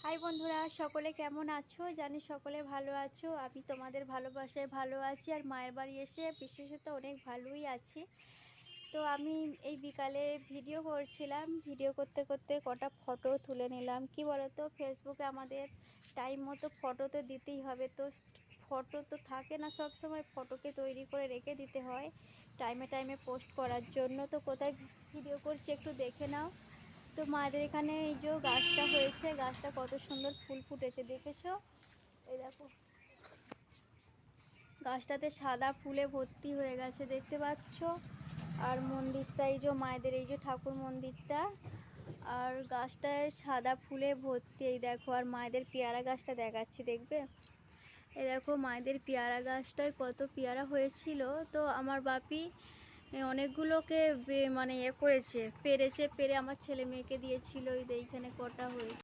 High বন্ধুরা, সকলে কেমন আছো? জানি সকলে ভালো আছো। আমি তোমাদের ভালোবাসায় ভালো আছি, আর মায়ের বাড়ি এসে বিশেষত অনেক ভালোই আছি। তো আমি এই বিকালে ভিডিও করছিলাম, ভিডিও করতে করতে কটা ফটো তুলে নিলাম। কি বলো তো, ফেসবুকে আমাদের টাইম মতো ফটো তো দিতেই হবে। তো ফটো তো থাকে না সব সময়, ফটোকে তৈরি করে রেখে দিতে হয় টাইমে টাইমে পোস্ট করার জন্য। তো কোথায় ভিডিও করছি একটু দেখে নাও। তো মায়েদের এখানে এই যে গাছটা হয়েছে, গাছটা কত সুন্দর ফুল ফুটেছে দেখেছো? এই দেখো, গাছটাতে সাদা ফুলে ভর্তি হয়ে গেছে, দেখতে পাচ্ছ? আর মন্দিরটা, এই যে মায়েদের এই যে ঠাকুর মন্দিরটা, আর গাছটায় সাদা ফুলে ভর্তি। এই দেখো, আর মায়েদের পেয়ারা গাছটা দেখাচ্ছি, দেখবে? এই দেখো, মায়েদের পেয়ারা গাছটায় কত পেয়ারা হয়েছিল। তো আমার বাপি অনেকগুলোকে মানে করেছে, পেরেছে, পেরে আমার ছেলে মেয়েকে দিয়েছিল। এই এইখানে কটা হয়েছে।